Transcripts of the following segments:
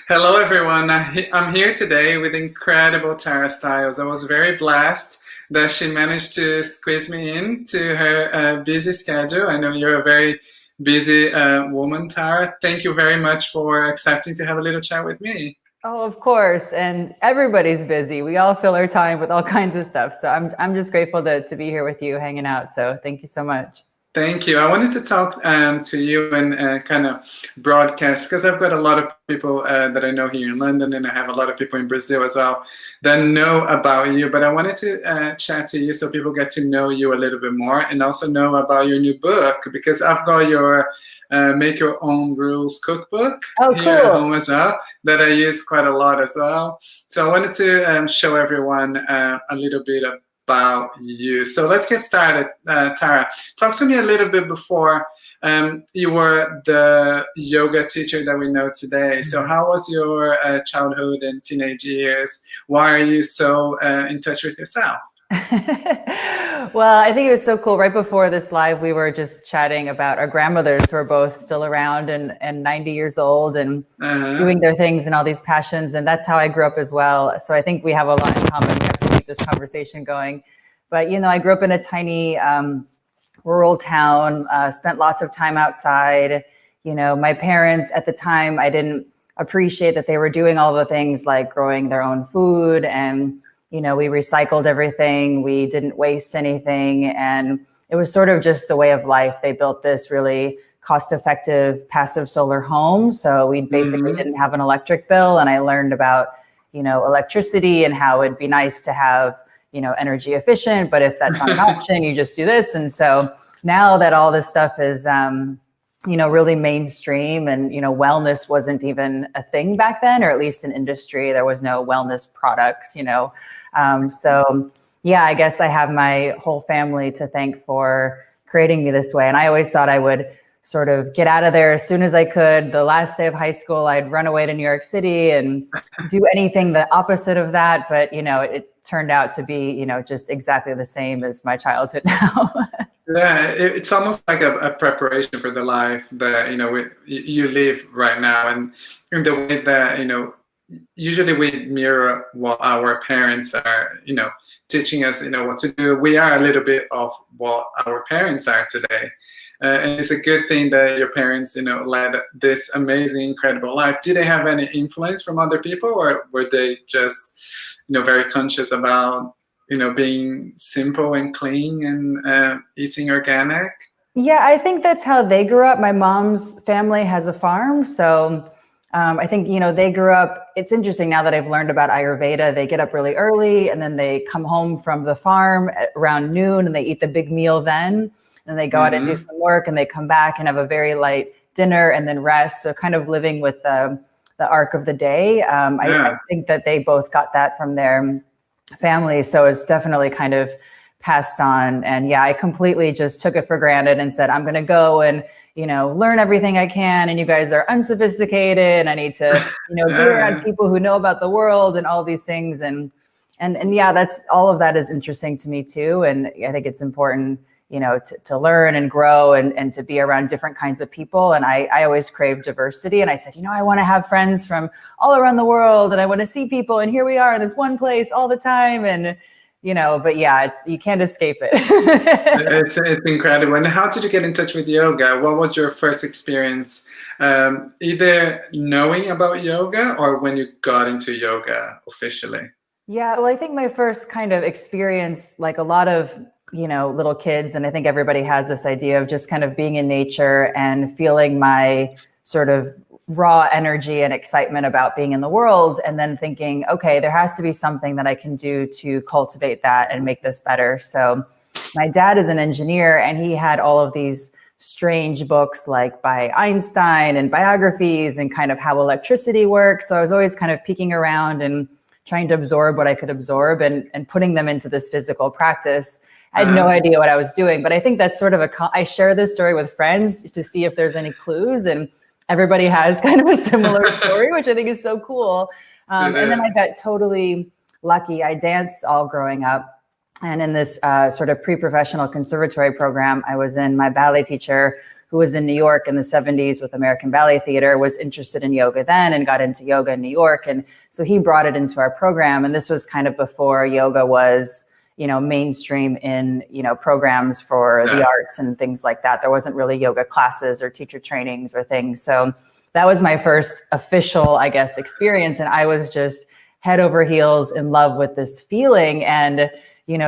Hello, everyone. I'm here today with incredible Tara Stiles. I was very blessed that she managed to squeeze me into her busy schedule. I know you're a very busy woman, Tara. Thank you very much for accepting to have a little chat with me. Oh, of course. And everybody's busy. We all fill our time with all kinds of stuff. So I'm just grateful to be here with you hanging out. So thank you so much. Thank you. I wanted to talk to you and kind of broadcast because I've got a lot of people that I know here in London, and I have a lot of people in Brazil as well that know about you. But I wanted to chat to you so people get to know you a little bit more and also know about your new book, because I've got your Make Your Own Rules cookbook here at home as well that I use quite a lot as well. So I wanted to show everyone a little bit about you. So let's get started. Tara, talk to me a little bit before you were the yoga teacher that we know today. So how was your childhood and teenage years? Why are you so in touch with yourself? Well, I think it was so cool. Right before this live, we were just chatting about our grandmothers who are both still around and 90 years old and doing their things and all these passions. And that's how I grew up as well. So I think we have a lot in common. We have to keep this conversation going. But, you know, I grew up in a tiny rural town, spent lots of time outside. You know, my parents at the time, I didn't appreciate that they were doing all the things like growing their own food, and you know, we recycled everything. We didn't waste anything. And it was sort of just the way of life. They built this really cost-effective passive solar home. So we basically didn't have an electric bill. And I learned about, you know, electricity and how it'd be nice to have, you know, energy efficient. But if that's not an option, you just do this. And so now that all this stuff is, you know, really mainstream, and, you know, wellness wasn't even a thing back then, or at least in industry, there was no wellness products, you know. So yeah, I guess I have my whole family to thank for creating me this way. And I always thought I would sort of get out of there as soon as I could. The last day of high school, I'd run away to New York City and do anything the opposite of that. But, you know, it turned out to be, you know, just exactly the same as my childhood now. Yeah, it's almost like a preparation for the life that, you know, you live right now. And in the way that, you know, usually we mirror what our parents are, you know, teaching us, you know, what to do. We are a little bit of what our parents are today. And it's a good thing that your parents, you know, led this amazing, incredible life. Did they have any influence from other people, or were they just, you know, very conscious about, you know, being simple and clean and eating organic? Yeah, I think that's how they grew up. My mom's family has a farm. So I think, you know, they grew up, it's interesting now that I've learned about Ayurveda, they get up really early and then they come home from the farm around noon and they eat the big meal then. And they go out and do some work and they come back and have a very light dinner and then rest. So kind of living with the arc of the day. I think that they both got that from their families. So it's definitely kind of passed on. And yeah, I completely just took it for granted and said, I'm going to go and, you know, learn everything I can. And you guys are unsophisticated. And I need to, you know, be around people who know about the world and all these things. And yeah, that's all of that is interesting to me too. And I think it's important, you know, to learn and grow and to be around different kinds of people. And I always crave diversity. And I said, you know, I want to have friends from all around the world and I want to see people. And here we are in this one place all the time. And, you know, but yeah, you can't escape it. It's incredible. And how did you get in touch with yoga? What was your first experience, either knowing about yoga or when you got into yoga officially? Yeah, well, I think my first kind of experience, like a lot of, you know, little kids, and I think everybody has this idea of just kind of being in nature and feeling my sort of raw energy and excitement about being in the world, and then thinking, okay, there has to be something that I can do to cultivate that and make this better. So my dad is an engineer and he had all of these strange books like by Einstein and biographies and kind of how electricity works. So I was always kind of peeking around and trying to absorb what I could absorb and putting them into this physical practice. I had no idea what I was doing, but I think that's sort of I share this story with friends to see if there's any clues, and everybody has kind of a similar story, which I think is so cool. And then I got totally lucky. I danced all growing up. And in this sort of pre-professional conservatory program I was in, my ballet teacher who was in New York in the 70s with American Ballet Theater, was interested in yoga then and got into yoga in New York. And so he brought it into our program. And this was kind of before yoga was, mainstream in, programs for the arts and things like that. There wasn't really yoga classes or teacher trainings or things. So that was my first official, I guess, experience. And I was just head over heels in love with this feeling, and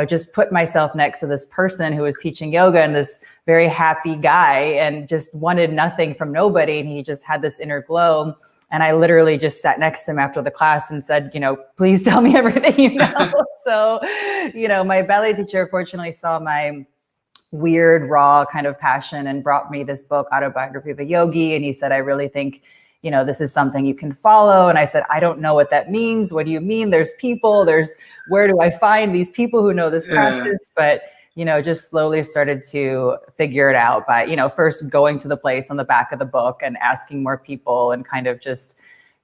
just put myself next to this person who was teaching yoga, and this very happy guy, and just wanted nothing from nobody. And he just had this inner glow. And I literally just sat next to him after the class and said, please tell me everything you know. So, my ballet teacher fortunately saw my weird, raw kind of passion and brought me this book, Autobiography of a Yogi. And he said, I really think, this is something you can follow. And I said, I don't know what that means. What do you mean? There's people, where do I find these people who know this practice? But, just slowly started to figure it out by, first going to the place on the back of the book and asking more people and kind of just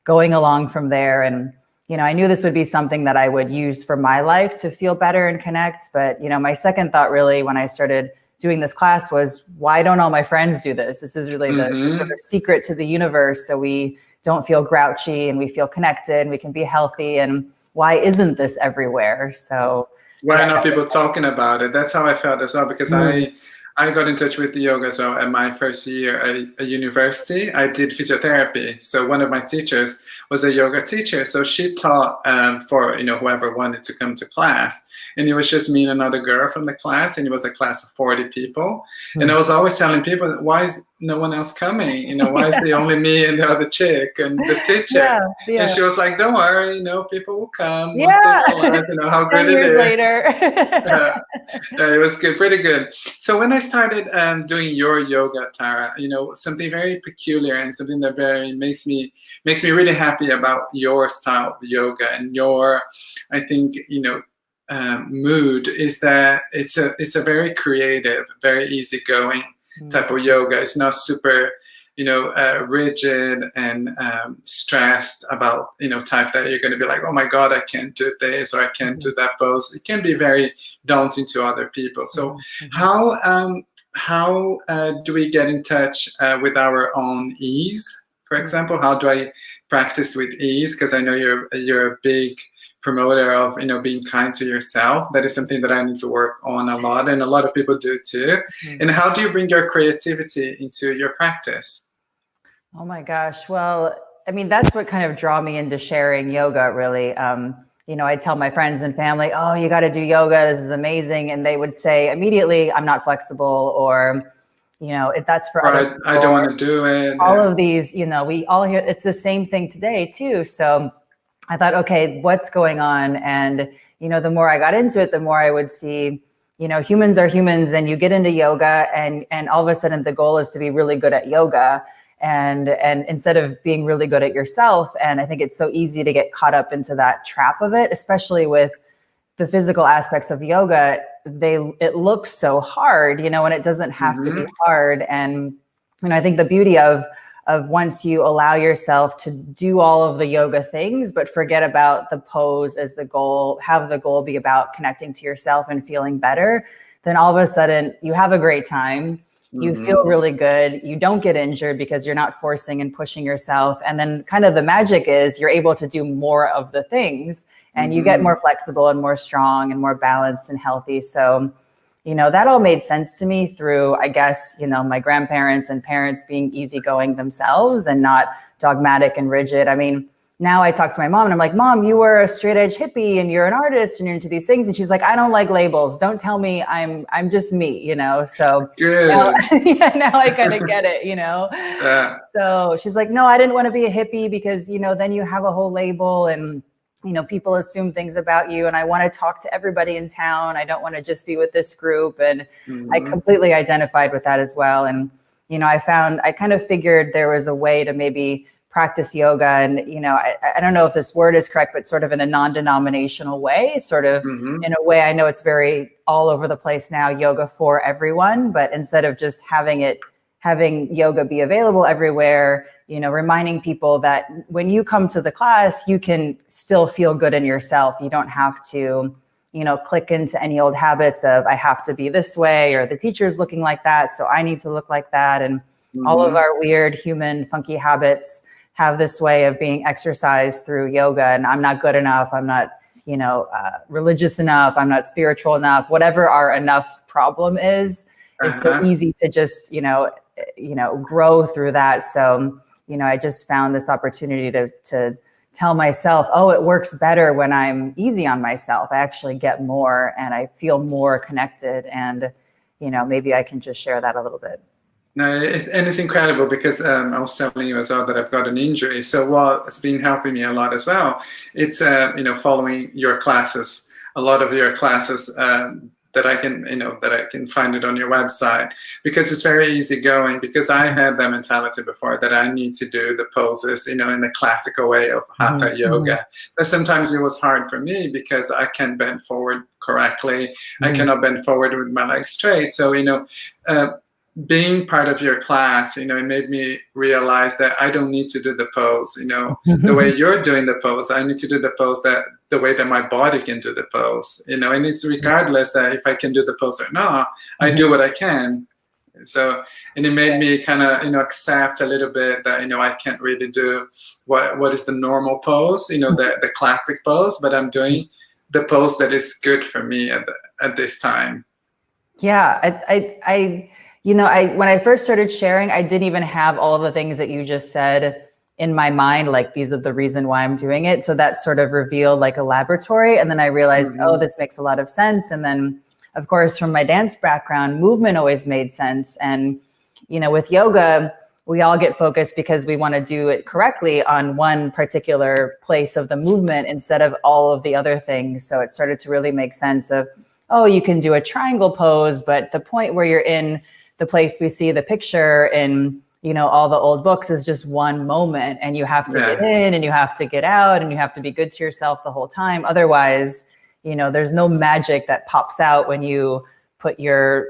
going along from there. And, I knew this would be something that I would use for my life to feel better and connect. But, my second thought really when I started doing this class was, why don't all my friends do this? This is really the sort of secret to the universe. So we don't feel grouchy and we feel connected and we can be healthy. And why isn't this everywhere? So why are not people talking about it? That's how I felt as well, because I got in touch with the yoga as well. At my first year at university, I did physiotherapy. So one of my teachers was a yoga teacher. So she taught for whoever wanted to come to class. And it was just me and another girl from the class, and it was a class of 40 people. And I was always telling people, why is no one else coming? Why is it only me and the other chick and the teacher? And she was like, don't worry, people will come. Once they realize, how good it is. Later. It was good, pretty good. So when I started doing your yoga, Tara, something very peculiar and something that very makes me really happy about your style of yoga and your, I think, mood is that it's a very creative, very easygoing type of yoga. It's not super, rigid and stressed about, type that you're going to be like, oh my God, I can't do this or I can't do that pose. It can be very daunting to other people. So how do we get in touch with our own ease? For example, how do I practice with ease? Because I know you're a big promoter of being kind to yourself. That is something that I need to work on a lot, and a lot of people do too. And how do you bring your creativity into your practice? Oh my gosh. Well, I mean, that's what kind of draw me into sharing yoga, really. I tell my friends and family, oh, you got to do yoga. This is amazing. And they would say immediately, I'm not flexible, or, if that's for other people, I don't want to do it. All of these, we all hear it's the same thing today too. So I thought, okay, what's going on? And, the more I got into it, the more I would see, humans are humans, and you get into yoga and all of a sudden the goal is to be really good at yoga. And instead of being really good at yourself. And I think it's so easy to get caught up into that trap of it, especially with the physical aspects of yoga. It looks so hard, and it doesn't have to be hard. And, I think the beauty of once you allow yourself to do all of the yoga things, but forget about the pose as the goal, have the goal be about connecting to yourself and feeling better, then all of a sudden you have a great time. You feel really good. You don't get injured because you're not forcing and pushing yourself. And then kind of the magic is you're able to do more of the things, and you get more flexible and more strong and more balanced and healthy. So, that all made sense to me through, I guess, my grandparents and parents being easygoing themselves and not dogmatic and rigid. I mean, now I talk to my mom and I'm like, Mom, you were a straight edge hippie and you're an artist and you're into these things. And she's like, I don't like labels. Don't tell me I'm just me, So now I kind of get it, So she's like, no, I didn't want to be a hippie because, then you have a whole label and, people assume things about you, and I want to talk to everybody in town. I don't want to just be with this group. And I completely identified with that as well. And, I kind of figured there was a way to maybe practice yoga. And, I don't know if this word is correct, but sort of in a non-denominational way, sort of in a way, I know it's very all over the place now, yoga for everyone, but instead of just having yoga be available everywhere, reminding people that when you come to the class, you can still feel good in yourself. You don't have to, click into any old habits of I have to be this way or the teacher's looking like that, so I need to look like that. And all of our weird human funky habits have this way of being exercised through yoga. And I'm not good enough. I'm not, religious enough. I'm not spiritual enough. Whatever our enough problem is so easy to just, grow through that. So, I just found this opportunity to tell myself, oh, it works better when I'm easy on myself. I actually get more and I feel more connected. And, maybe I can just share that a little bit. No, and it's incredible because I was telling you as well that I've got an injury. So what's been helping me a lot as well, it's following your classes, a lot of your classes that I can find it on your website, because it's very easy going. Because I had that mentality before that I need to do the poses, in the classical way of hatha yoga. But sometimes it was hard for me because I can't bend forward correctly. I cannot bend forward with my legs straight. So being part of your class, it made me realize that I don't need to do the pose, the way you're doing the pose. I need to do the pose the way that my body can do the pose, and it's regardless that if I can do the pose or not, I do what I can. So, and it made me kind of, accept a little bit that, I can't really do what is the normal pose, the classic pose, but I'm doing the pose that is good for me at this time. Yeah, when I first started sharing, I didn't even have all of the things that you just said in my mind, like these are the reason why I'm doing it. So that sort of revealed like a laboratory. And then I realized, oh, this makes a lot of sense. And then, of course, from my dance background, movement always made sense. And, with yoga, we all get focused because we want to do it correctly on one particular place of the movement instead of all of the other things. So it started to really make sense of, oh, you can do a triangle pose, but the point where you're in the place we see the picture in, all the old books is just one moment, and you have to get in and you have to get out and you have to be good to yourself the whole time. Otherwise, there's no magic that pops out when you put your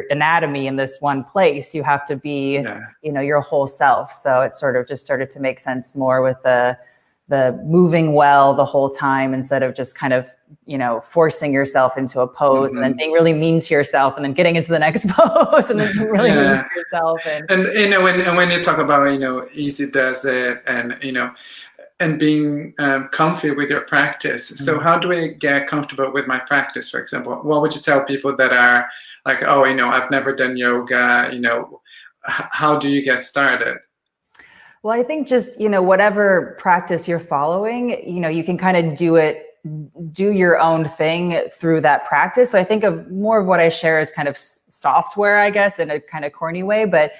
anatomy in this one place. You have to be, your whole self. So it sort of just started to make sense more with the moving well the whole time instead of just kind of, forcing yourself into a pose and then being really mean to yourself and then getting into the next pose and then being really mean to yourself. And when you talk about, easy does it and, and being comfy with your practice. So how do I get comfortable with my practice, for example? What would you tell people that are like, oh, I've never done yoga, how do you get started? Well, I think just, whatever practice you're following, you can kind of do your own thing through that practice. So I think of more of what I share as kind of software, I guess, in a kind of corny way. But,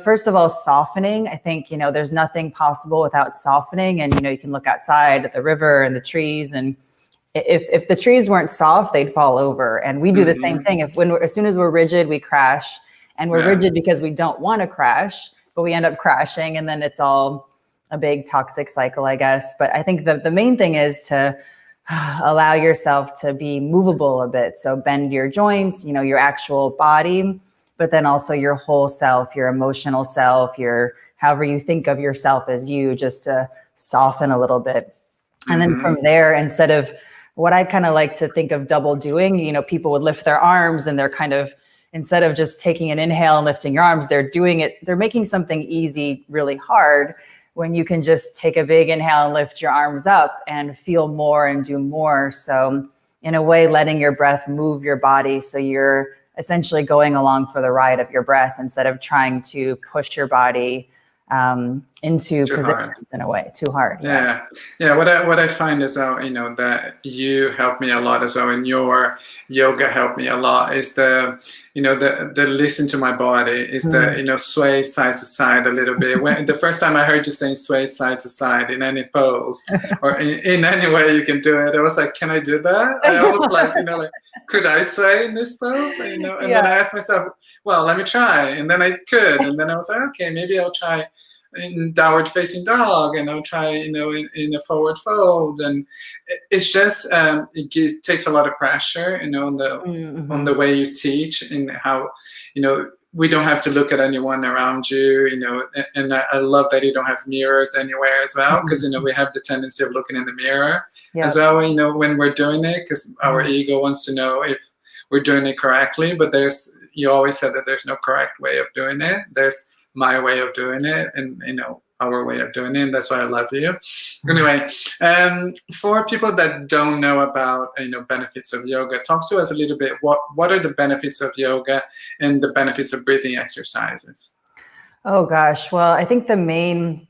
first of all, softening. I think, there's nothing possible without softening. And, you can look outside at the river and the trees. And if the trees weren't soft, they'd fall over. And we do the same thing. As soon as we're rigid, we crash. And we're rigid because we don't want to crash, but we end up crashing. And then it's all a big toxic cycle, I guess. But I think the main thing is to allow yourself to be movable a bit. So bend your joints, your actual body, but then also your whole self, your emotional self, your however you think of yourself as you, just to soften a little bit. And then from there, instead of what I kind of like to think of double doing, people would lift their arms and they're kind of, instead of just taking an inhale and lifting your arms, they're making something easy really hard, when you can just take a big inhale and lift your arms up and feel more and do more. So in a way, letting your breath move your body. So you're essentially going along for the ride of your breath instead of trying to push your body into too positions hard. In a way, too hard. Yeah. What I find as well, that you help me a lot as well, and your yoga helped me a lot, is the listen to my body, is the sway side to side a little bit. When the first time I heard you saying sway side to side in any pose or in any way you can do it, I was like, can I do that? I was like, could I sway in this pose? And then I asked myself, well, let me try, and then I could, and then I was like, okay, maybe I'll try in downward facing dog, and I'll try in a forward fold, and it's just it takes a lot of pressure on the way you teach, and how we don't have to look at anyone around you, and I love that you don't have mirrors anywhere as well, because we have the tendency of looking in the mirror as well, when we're doing it, because our ego wants to know if we're doing it correctly, but you always said that there's no correct way of doing it. There's my way of doing it, and our way of doing it. And that's why I love you. Anyway, for people that don't know about benefits of yoga, talk to us a little bit. What are the benefits of yoga and the benefits of breathing exercises? Oh gosh, well, I think the main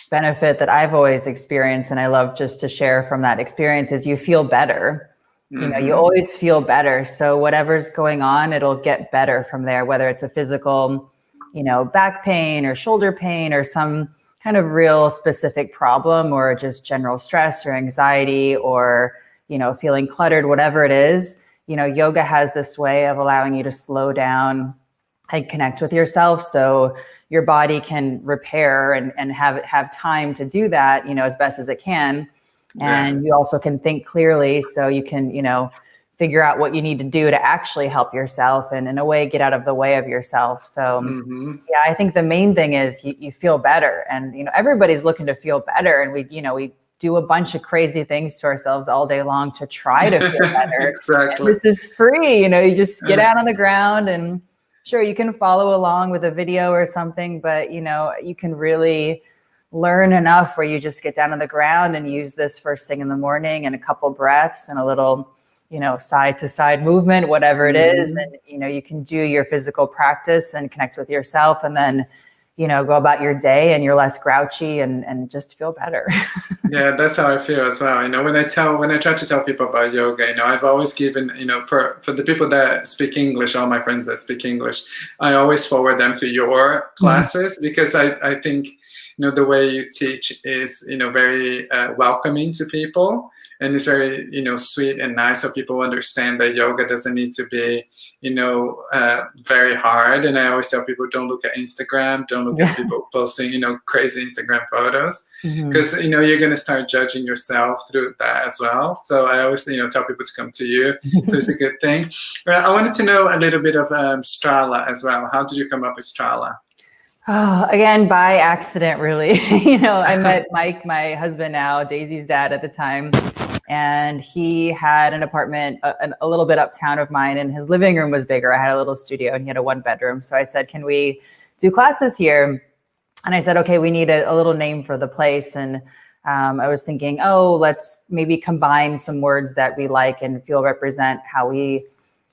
benefit that I've always experienced, and I love just to share from that experience, is you feel better. You always feel better. So whatever's going on, it'll get better from there, whether it's a physical, back pain or shoulder pain or some kind of real specific problem, or just general stress or anxiety, or, feeling cluttered, whatever it is. Yoga has this way of allowing you to slow down and connect with yourself. So your body can repair and have time to do that, as best as it can. And you also can think clearly, so you can, figure out what you need to do to actually help yourself, and in a way get out of the way of yourself. So yeah, I think the main thing is you feel better, and everybody's looking to feel better, and we do a bunch of crazy things to ourselves all day long to try to feel better. Exactly. And this is free, you just get out on the ground, and sure, you can follow along with a video or something, but you can really learn enough where you just get down on the ground and use this first thing in the morning, and a couple breaths and a little side to side movement, whatever it is. And, you can do your physical practice and connect with yourself, and then, go about your day, and you're less grouchy and just feel better. Yeah, that's how I feel as well. When I try to tell people about yoga, I've always given, for the people that speak English, all my friends that speak English, I always forward them to your classes, because I think, the way you teach is, very welcoming to people. And it's very, sweet and nice, so people understand that yoga doesn't need to be, very hard. And I always tell people, don't look at Instagram, don't look at people posting, crazy Instagram photos, because, you're going to start judging yourself through that as well. So I always, tell people to come to you. So it's a good thing. I wanted to know a little bit of Strala as well. How did you come up with Strala? Oh, again, by accident, really. I met Mike, my husband now, Daisy's dad at the time, and he had an apartment a little bit uptown of mine, and his living room was bigger. I had a little studio, and he had a 1-bedroom. So I said, can we do classes here? And I said, okay, we need a little name for the place. And I was thinking, let's maybe combine some words that we like and feel represent how we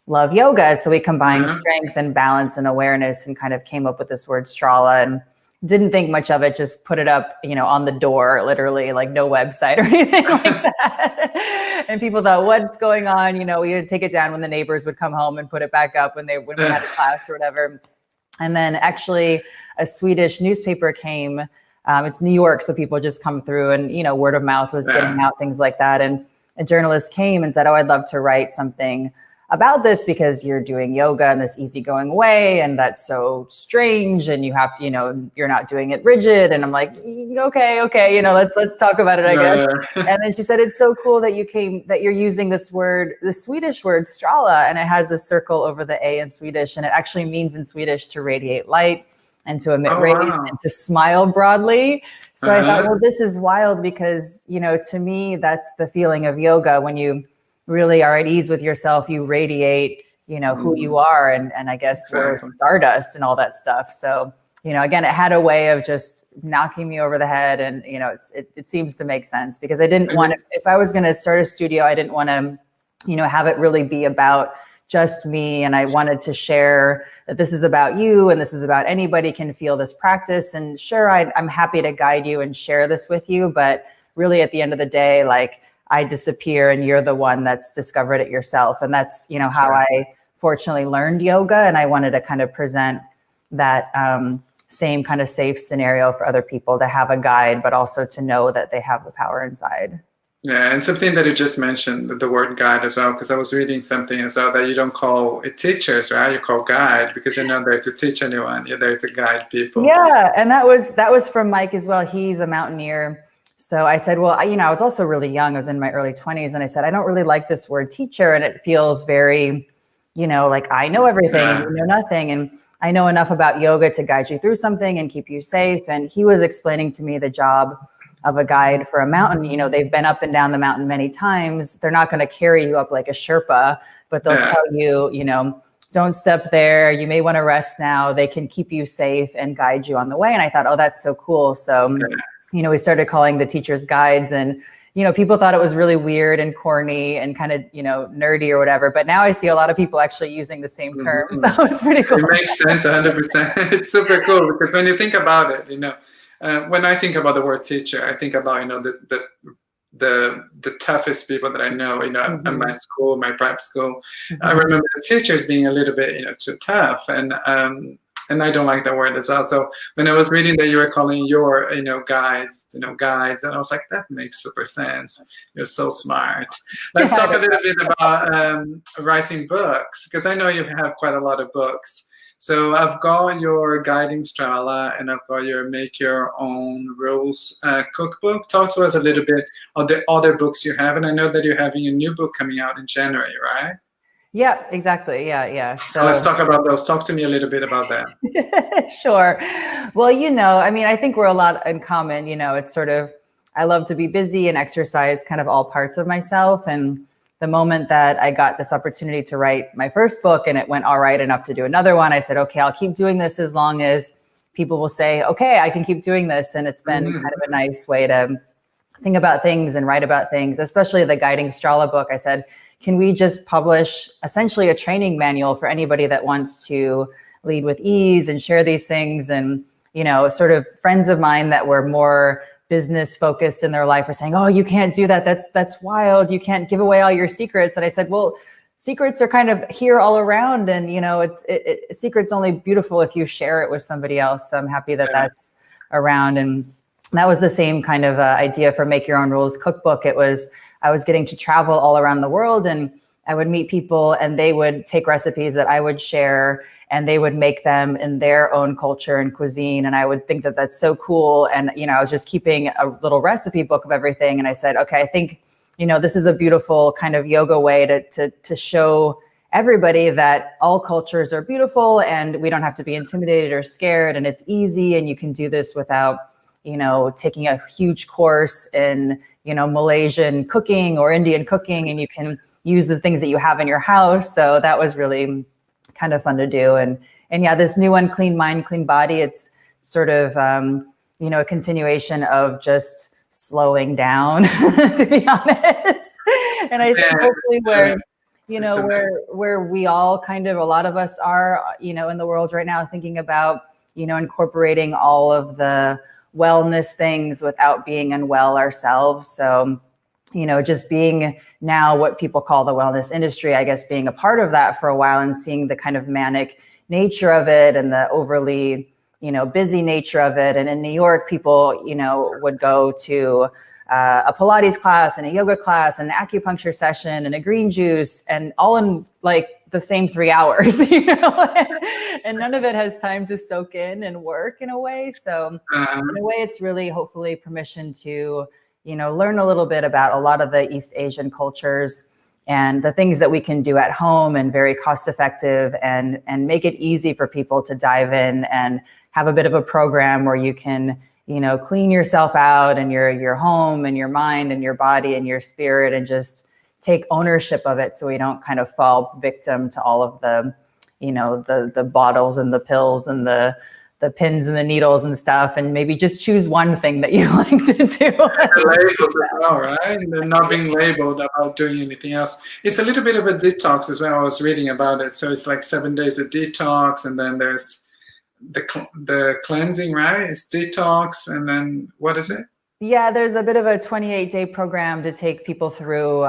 love yoga. So we combined strength and balance and awareness, and kind of came up with this word Strala, and didn't think much of it, just put it up, on the door, literally, like no website or anything like that. And people thought, what's going on? We would take it down when the neighbors would come home and put it back up when we had a class or whatever. And then actually a Swedish newspaper came, it's New York, so people just come through, and, word of mouth was getting out, things like that. And a journalist came and said, I'd love to write something about this, because you're doing yoga in this easygoing way, and that's so strange, and you have to, you're not doing it rigid. And I'm like, okay, let's talk about it, I guess. And then she said, it's so cool that you're using this word, the Swedish word Strala, and it has a circle over the A in Swedish, and it actually means in Swedish to radiate light and to emit rays and to smile broadly. So I thought, well, this is wild, because, to me, that's the feeling of yoga. When you really are at ease with yourself, you radiate, who you are. And I guess we're stardust and all that stuff. So, again, it had a way of just knocking me over the head. And, it seems to make sense, because I didn't want to, if I was going to start a studio, I didn't want to, have it really be about just me. And I wanted to share that this is about you, and this is about anybody can feel this practice. And sure, I'm happy to guide you and share this with you. But really, at the end of the day, like, I disappear and you're the one that's discovered it yourself. And that's, how I fortunately learned yoga. And I wanted to kind of present that same kind of safe scenario for other people, to have a guide, but also to know that they have the power inside. Yeah, and something that you just mentioned, the word guide as well, because I was reading something as well, that you don't call it teachers, right? You call guide, because you're not there to teach anyone. You're there to guide people. Yeah, and that was from Mike as well. He's a mountaineer. So I said, well, I was also really young. I was in my early 20s. And I said, I don't really like this word teacher. And it feels very, like I know everything and you know nothing. And I know enough about yoga to guide you through something and keep you safe. And he was explaining to me the job of a guide for a mountain. They've been up and down the mountain many times. They're not going to carry you up like a Sherpa, but they'll tell you, don't step there. You may want to rest now. They can keep you safe and guide you on the way. And I thought, oh, that's so cool. So, we started calling the teachers guides, and, people thought it was really weird and corny and kind of, nerdy or whatever. But now I see a lot of people actually using the same term. So it's pretty cool. It makes sense 100%. It's super cool because when you think about it, when I think about the word teacher, I think about, the toughest people that I know, at my school, my prep school. I remember the teachers being a little bit, too tough, and I don't like that word as well. So when I was reading that you were calling your, guides, guides, and I was like, that makes super sense. You're so smart. Let's talk a little bit about writing books, because I know you have quite a lot of books. So I've got your Guiding Strala, and I've got your Make Your Own Rules cookbook. Talk to us a little bit of the other books you have. And I know that you're having a new book coming out in January, right? Yeah, exactly. Yeah. So let's talk about those. Talk to me a little bit about that. Sure. Well, I think we're a lot in common. It's sort of, I love to be busy and exercise kind of all parts of myself. And the moment that I got this opportunity to write my first book and it went all right enough to do another one, I said, okay, I'll keep doing this as long as people will say, okay, I can keep doing this. And it's been kind of a nice way to think about things and write about things, especially the Guiding Strala book. I said, can we just publish essentially a training manual for anybody that wants to lead with ease and share these things? And, sort of friends of mine that were more business focused in their life are saying, oh, you can't do that. That's wild. You can't give away all your secrets. And I said, well, secrets are kind of here all around. And, secret's only beautiful if you share it with somebody else. So I'm happy that that's around. And that was the same kind of idea for Make Your Own Rules cookbook. I was getting to travel all around the world, and I would meet people and they would take recipes that I would share and they would make them in their own culture and cuisine. And I would think that that's so cool. And, I was just keeping a little recipe book of everything. And I said, okay, I think, this is a beautiful kind of yoga way to show everybody that all cultures are beautiful and we don't have to be intimidated or scared, and it's easy. And you can do this without, taking a huge course in, Malaysian cooking or Indian cooking, and you can use the things that you have in your house. So that was really kind of fun to do. And yeah, this new one, Clean Mind, Clean Body, it's sort of, a continuation of just slowing down, to be honest. And I think hopefully where we all kind of, a lot of us are, in the world right now, thinking about, incorporating all of the wellness things without being unwell ourselves. So, just being now what people call the wellness industry, I guess being a part of that for a while and seeing the kind of manic nature of it and the overly, busy nature of it. And in New York, people, would go to a Pilates class and a yoga class and an acupuncture session and a green juice, and all in like the same 3 hours, and none of it has time to soak in and work in a way. So in a way, it's really hopefully permission to, learn a little bit about a lot of the East Asian cultures and the things that we can do at home and very cost effective, and make it easy for people to dive in and have a bit of a program where you can, clean yourself out and your home and your mind and your body and your spirit, and just take ownership of it so we don't kind of fall victim to all of the, the bottles and the pills and the pins and the needles and stuff, and maybe just choose one thing that you like to do. The labels as well, right? And not being labeled about doing anything else. It's a little bit of a detox as well. I was reading about it. So it's like 7 days of detox, and then there's the cleansing, right? It's detox, and then what is it? Yeah, there's a bit of a 28-day program to take people through,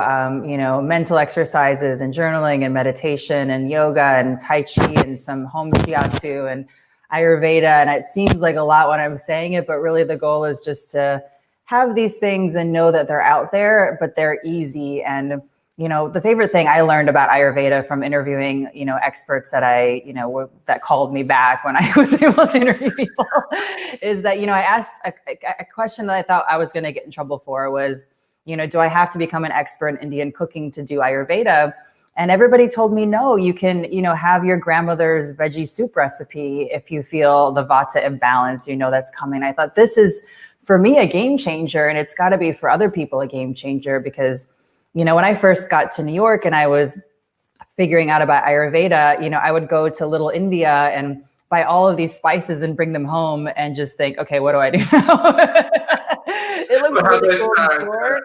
mental exercises and journaling and meditation and yoga and Tai Chi and some home shiatsu and Ayurveda. And it seems like a lot when I'm saying it, but really the goal is just to have these things and know that they're out there, but they're easy. And, the favorite thing I learned about Ayurveda from interviewing, experts that that called me back when I was able to interview people is that, I asked a question that I thought I was going to get in trouble for was, do I have to become an expert in Indian cooking to do Ayurveda? And everybody told me, no, you can, have your grandmother's veggie soup recipe if you feel the vata imbalance, that's coming. I thought this is, for me, a game changer, and it's got to be for other people a game changer, because when I first got to New York and I was figuring out about Ayurveda, I would go to Little India and buy all of these spices and bring them home and just think, okay, what do I do now? It looks really cool before.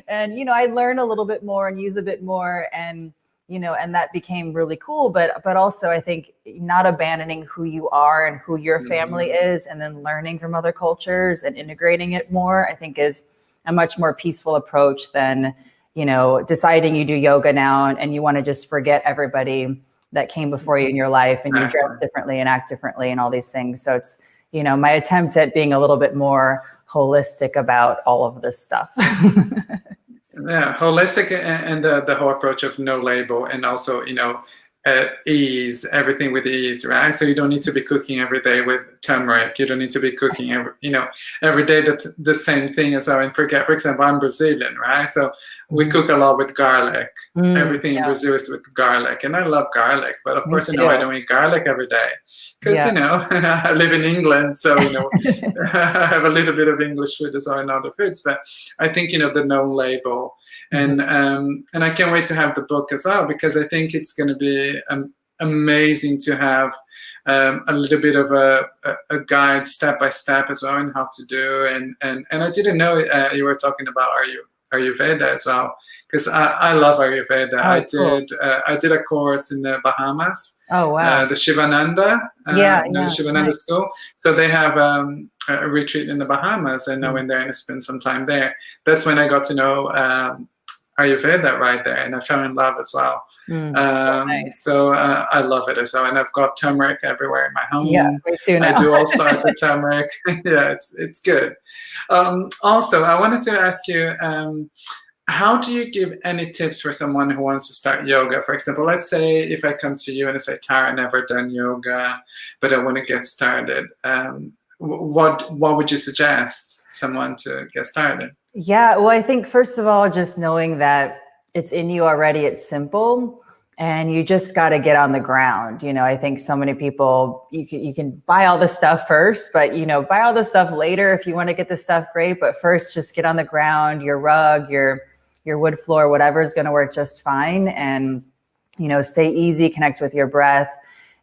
And, I learn a little bit more and use a bit more, and, and that became really cool. But also I think not abandoning who you are and who your family is, and then learning from other cultures and integrating it more, I think is a much more peaceful approach than, deciding you do yoga now and you want to just forget everybody that came before you in your life, and you dress differently and act differently and all these things. So it's, my attempt at being a little bit more holistic about all of this stuff. Yeah, holistic, and the whole approach of no label, and also, ease, everything with ease, right? So you don't need to be cooking every day with turmeric. You don't need to be cooking every day the same thing as well. And for example, I'm Brazilian, right? So we cook a lot with garlic. Everything in Brazil is with garlic, and I love garlic. But of course, I don't eat garlic every day because I live in England, so I have a little bit of English food as well and other foods. But I think the no label, and I can't wait to have the book as well, because I think it's going to be amazing to have a little bit of a guide step by step as well in how to do. And I didn't know you were talking about Ayurveda as well, because I love Ayurveda. I did a course in the Bahamas. Oh wow! The Shivananda, the Shivananda school. So they have a retreat in the Bahamas, and I went there and I spent some time there. That's when I got to know Ayurveda right there, and I fell in love as well. So I love it as well, and I've got turmeric everywhere in my home. Yeah, me too now. I do all sorts of turmeric. Yeah, it's good. Also, I wanted to ask you, how do you give any tips for someone who wants to start yoga? For example, let's say if I come to you and I say, Tara, never done yoga, but I want to get started. What would you suggest someone to get started? Yeah, well, I think first of all, just knowing that it's in you already, it's simple, and you just got to get on the ground. I think so many people, you can buy all the stuff first, but buy all the stuff later if you want to get the stuff, great. But first, just get on the ground, your rug, your wood floor, whatever is going to work just fine. And, stay easy, connect with your breath.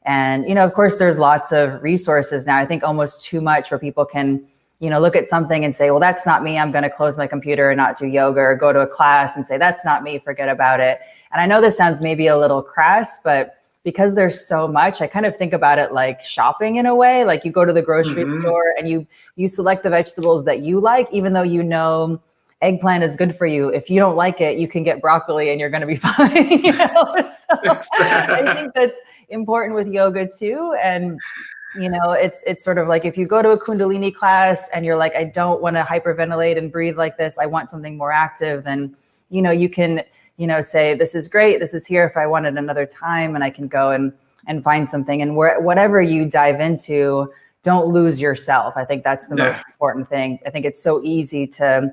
And, of course, there's lots of resources now. I think almost too much where people can, look at something and say, well, that's not me. I'm going to close my computer and not do yoga, or go to a class and say, that's not me. Forget about it. And I know this sounds maybe a little crass, but because there's so much, I kind of think about it like shopping in a way. Like you go to the grocery store and you select the vegetables that you like, even though eggplant is good for you. If you don't like it, you can get broccoli and you're going to be fine. So I think that's important with yoga too. And it's sort of like if you go to a Kundalini class and you're like, I don't want to hyperventilate and breathe like this, I want something more active, then, you can, say, this is great. This is here if I wanted another time, and I can go and find something. And whatever you dive into, don't lose yourself. I think that's the most important thing. I think it's so easy to,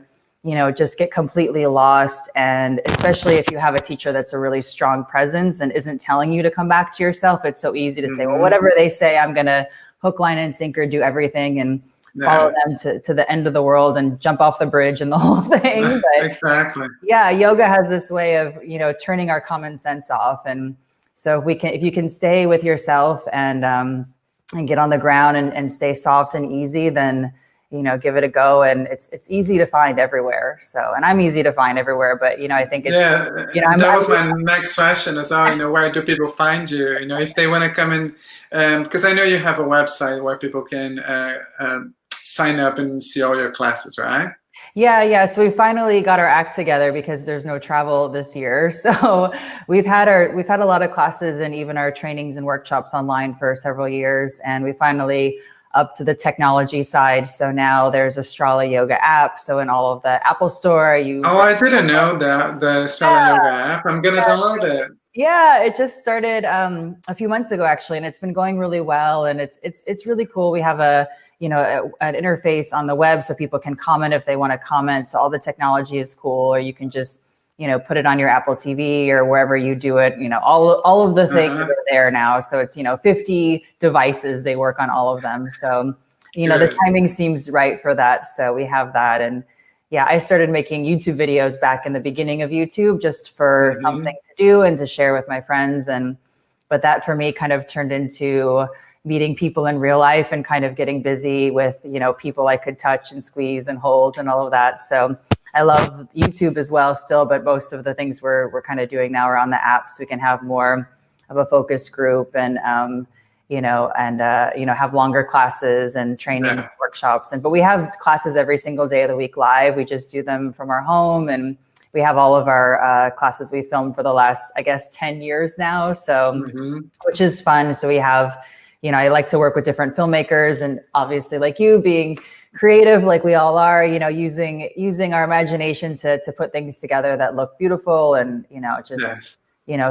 just get completely lost. And especially if you have a teacher that's a really strong presence and isn't telling you to come back to yourself, it's so easy to say, well, whatever they say, I'm going to hook, line, and sinker, do everything and follow them to the end of the world and jump off the bridge and the whole thing. But exactly. Yeah, yoga has this way of, turning our common sense off. And so if you can stay with yourself and get on the ground and stay soft and easy, then give it a go. And it's easy to find everywhere. So, and I'm easy to find everywhere, but, I think it's, that was my next question as well. Where do people find you? If they want to come in, because I know you have a website where people can sign up and see all your classes, right? Yeah. So we finally got our act together because there's no travel this year. So we've had a lot of classes and even our trainings and workshops online for several years. And we finally up to the technology side. So now there's a Strala Yoga app. So in all of the Apple Store, I didn't know that, the Strala Yoga app. I'm going to download it. Yeah, it just started a few months ago, actually, and it's been going really well. And it's really cool. We have an interface on the web so people can comment if they want to comment. So all the technology is cool, or you can just, put it on your Apple TV or wherever you do it. All of the things are there now. So it's, 50 devices, they work on all of them. So, the timing seems right for that. So we have that. And, yeah, I started making YouTube videos back in the beginning of YouTube just for something to do and to share with my friends. But that for me kind of turned into meeting people in real life and kind of getting busy with, people I could touch and squeeze and hold and all of that. So I love YouTube as well still, but most of the things we're kind of doing now are on the app, so we can have more of a focus group and, have longer classes and trainings, workshops. But we have classes every single day of the week live. We just do them from our home, and we have all of our classes we filmed for the last, I guess, 10 years now. So, which is fun. So we have, I like to work with different filmmakers, and obviously like you being creative, like we all are, using our imagination to put things together that look beautiful and,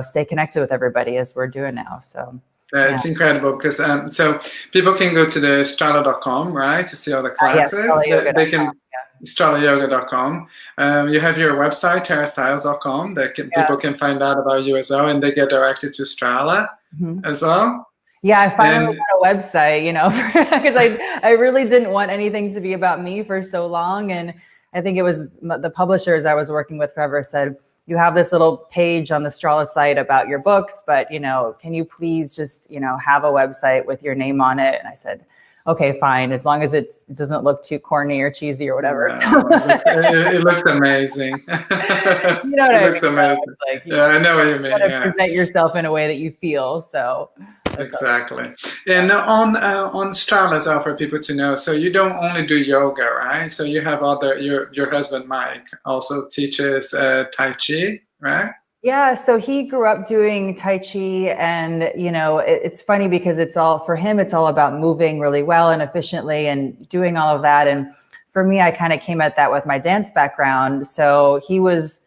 stay connected with everybody as we're doing now. So. It's incredible because so people can go to the strala.com, right, to see all the classes. They can stralayoga.com. You have your website, Tarastiles.com, that people can find out about you as well, and they get directed to Strala as well. Yeah, I finally got a website, because I really didn't want anything to be about me for so long. And I think it was the publishers I was working with forever said, you have this little page on the Strala site about your books, but, can you please just, have a website with your name on it? And I said, okay, fine, as long as it doesn't look too corny or cheesy or whatever. It looks amazing. You know what it looks amazing. I know what you mean. You present yourself in a way that you feel. So exactly. And on Strala as well, for people to know, so you don't only do yoga, right? So you have your husband Mike also teaches Tai Chi, right? Yeah, so he grew up doing Tai Chi, and it's funny because it's all about moving really well and efficiently and doing all of that. And for me, I kind of came at that with my dance background. So he was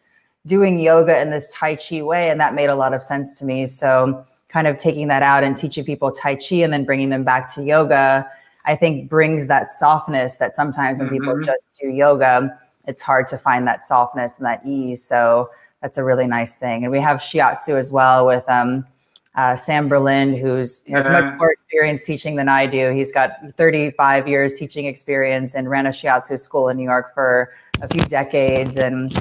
doing yoga in this Tai Chi way, and that made a lot of sense to me. So kind of taking that out and teaching people Tai Chi and then bringing them back to yoga, I think brings that softness that sometimes when people just do yoga, it's hard to find that softness and that ease. So that's a really nice thing. And we have shiatsu as well with Sam Berlin, has much more experience teaching than I do. He's got 35 years teaching experience and ran a shiatsu school in New York for a few decades. And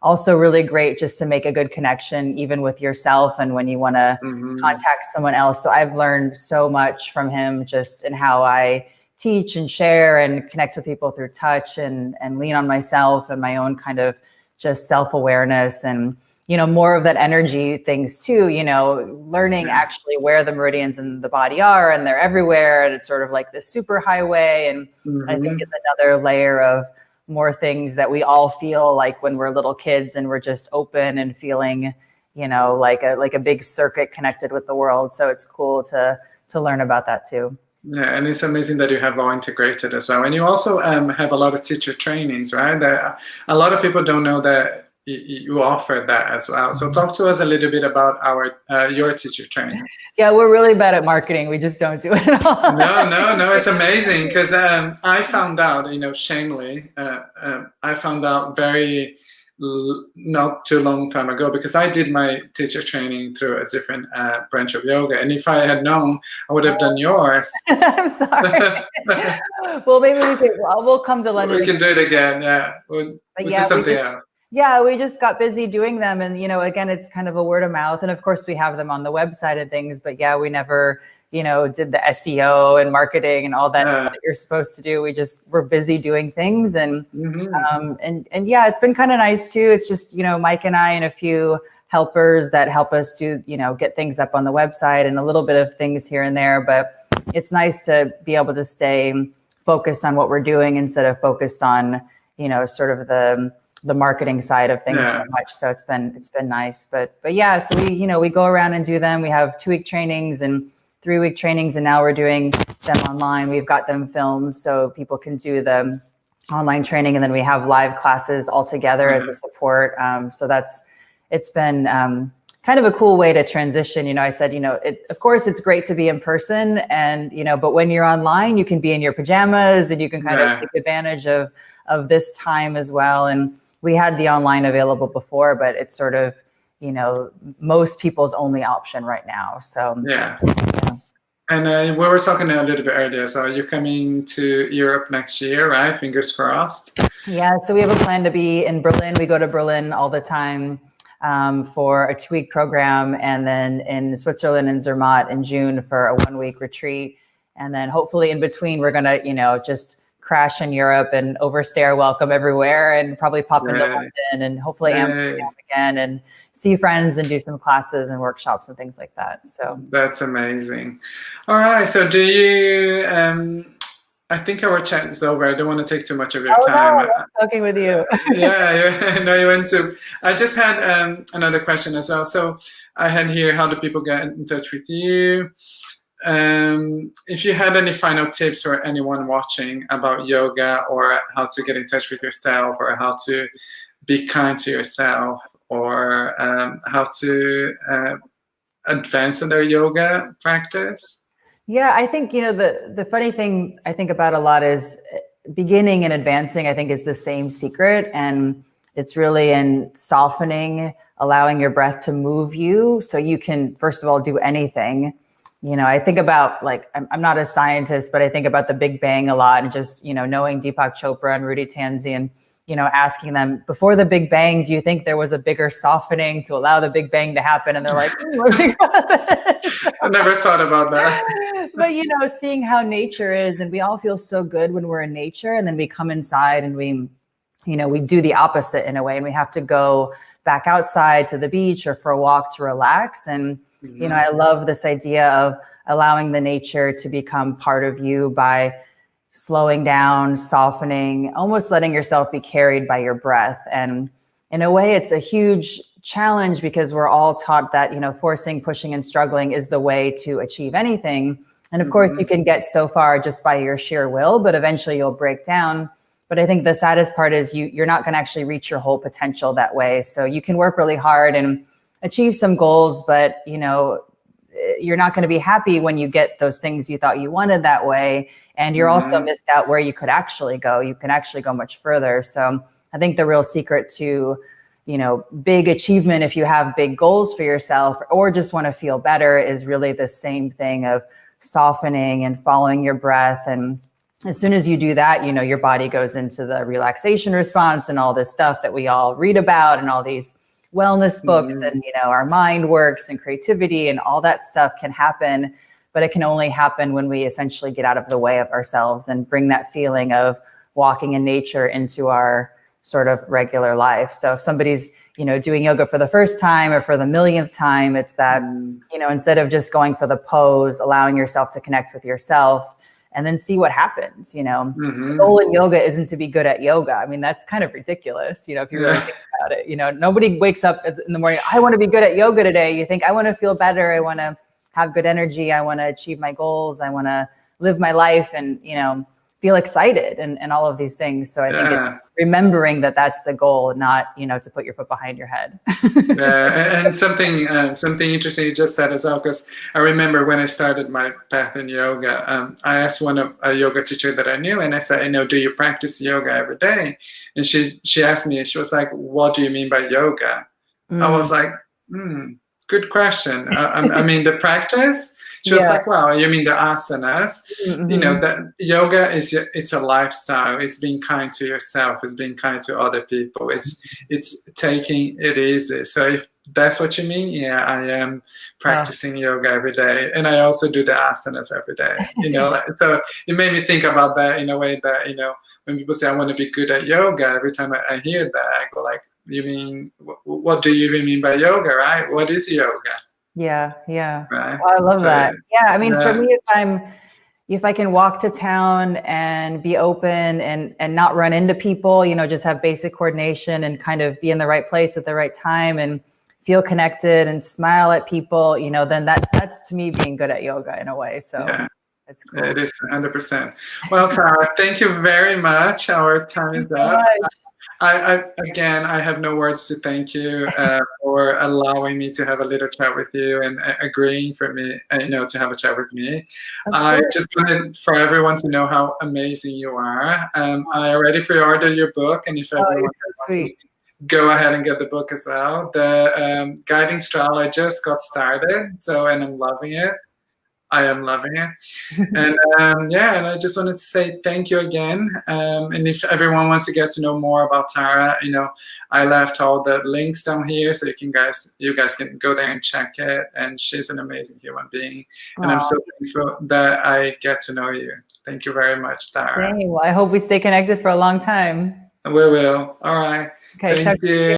also really great just to make a good connection, even with yourself and when you want to contact someone else. So I've learned so much from him just in how I teach and share and connect with people through touch and lean on myself and my own kind of just self-awareness and, more of that energy things too, learning actually where the meridians in the body are, and they're everywhere. And it's sort of like this super highway. And I think it's another layer of more things that we all feel like when we're little kids and we're just open and feeling, like a big circuit connected with the world. So it's cool to learn about that too. Yeah, and it's amazing that you have all integrated as well. And you also have a lot of teacher trainings, right? That a lot of people don't know that you offer that as well. So talk to us a little bit about your teacher training. Yeah, we're really bad at marketing. We just don't do it at all. No, it's amazing because I found out, shamefully, I found out very not too long time ago, because I did my teacher training through a different branch of yoga, and if I had known, I would have done yours. I'm sorry. Well, maybe we'll come to London. We can do it again. Yeah, we'll do something else. Yeah, we just got busy doing them, and again, it's kind of a word of mouth, and of course we have them on the website and things, but yeah, we never did the SEO and marketing and all that stuff that you're supposed to do. We're busy doing things, and and yeah, it's been kind of nice too. It's just Mike and I and a few helpers that help us do get things up on the website and a little bit of things here and there. But it's nice to be able to stay focused on what we're doing instead of focused on sort of the marketing side of things so much. So it's been nice. But yeah, so we go around and do them. We have 2-week trainings and 3-week trainings, and now we're doing them online. We've got them filmed so people can do the online training, and then we have live classes all together as a support. So it's been kind of a cool way to transition. I said, of course it's great to be in person, and but when you're online, you can be in your pajamas and you can kind of take advantage of this time as well. And we had the online available before, but it's sort of most people's only option right now. So And we were talking a little bit earlier. So you're coming to Europe next year, right? Fingers crossed. Yeah. So we have a plan to be in Berlin. We go to Berlin all the time for a 2-week program, and then in Switzerland and Zermatt in June for a 1-week retreat. And then hopefully in between, we're going to, just crash in Europe and overstay our welcome everywhere, and probably pop into London and hopefully Amsterdam again, and see friends and do some classes and workshops and things like that. So that's amazing. All right. So do you, I think our chat is over. I don't want to take too much of your time. No, I love talking with you. Yeah, no, you went to. I just had another question as well. So I had here, how do people get in touch with you? If you had any final tips for anyone watching about yoga, or how to get in touch with yourself, or how to be kind to yourself, or how to advance in their yoga practice. Yeah, I think, the funny thing I think about a lot is beginning and advancing, I think, is the same secret. And it's really in softening, allowing your breath to move you so you can, first of all, do anything. I think about, like, I'm not a scientist, but I think about the Big Bang a lot, and just, knowing Deepak Chopra and Rudy Tanzi, and, asking them, before the Big Bang, do you think there was a bigger softening to allow the Big Bang to happen? And they're like, I never thought about that. But, seeing how nature is, and we all feel so good when we're in nature, and then we come inside and we do the opposite in a way, and we have to go back outside to the beach or for a walk to relax. And, I love this idea of allowing the nature to become part of you by slowing down, softening, almost letting yourself be carried by your breath. And in a way, it's a huge challenge, because we're all taught that, forcing, pushing, and struggling is the way to achieve anything. And of course, you can get so far just by your sheer will, but eventually you'll break down. But I think the saddest part is you're not going to actually reach your whole potential that way. So you can work really hard and achieve some goals, but, you're not going to be happy when you get those things you thought you wanted that way. And you're also missed out where you could actually go. You can actually go much further. So I think the real secret to, big achievement, if you have big goals for yourself or just want to feel better, is really the same thing of softening and following your breath. And as soon as you do that, your body goes into the relaxation response and all this stuff that we all read about, and all these wellness books, and, our mind works, and creativity, and all that stuff can happen. But it can only happen when we essentially get out of the way of ourselves and bring that feeling of walking in nature into our sort of regular life. So if somebody's, doing yoga for the first time or for the millionth time, it's that, instead of just going for the pose, allowing yourself to connect with yourself and then see what happens. The goal in yoga isn't to be good at yoga. I mean, that's kind of ridiculous, if you really think about it. Nobody wakes up in the morning, I want to be good at yoga today. You think, I want to feel better. I want to have good energy. I want to achieve my goals. I want to live my life and, feel excited and all of these things. So I think it's remembering that that's the goal, not, to put your foot behind your head. And something interesting you just said as well, because I remember when I started my path in yoga, I asked a yoga teacher that I knew, and I said, do you practice yoga every day? And she asked me, she was like, what do you mean by yoga? I was like, good question. I mean, the practice. She was like, well, you mean the asanas? That yoga it's a lifestyle. It's being kind to yourself. It's being kind to other people. It's taking it easy. So if that's what you mean, I am practicing yoga every day, and I also do the asanas every day. So it made me think about that in a way that when people say I want to be good at yoga, every time I hear that, I go like, you mean, what do you even mean by yoga, right? What is yoga? Yeah. Right. Oh, I love that. Yeah. I mean, for me, if I can walk to town and be open and not run into people, just have basic coordination and kind of be in the right place at the right time and feel connected and smile at people, then that's to me being good at yoga in a way. So it's cool. It is 100%. Well, Tara, thank you very much. Our time is up. I have no words to thank you for allowing me to have a little chat with you and agreeing for me, to have a chat with me. I just wanted for everyone to know how amazing you are. I already pre-ordered your book, and if everyone so sweet. Go ahead and get the book as well. The Guiding Strala just got started, and I'm loving it. I am loving it. And yeah, and I just wanted to say thank you again. And if everyone wants to get to know more about Tara, I left all the links down here so you guys can go there and check it. And she's an amazing human being. And I'm so thankful that I get to know you. Thank you very much, Tara. Well, I hope we stay connected for a long time. We will. All right. Okay, Thank you.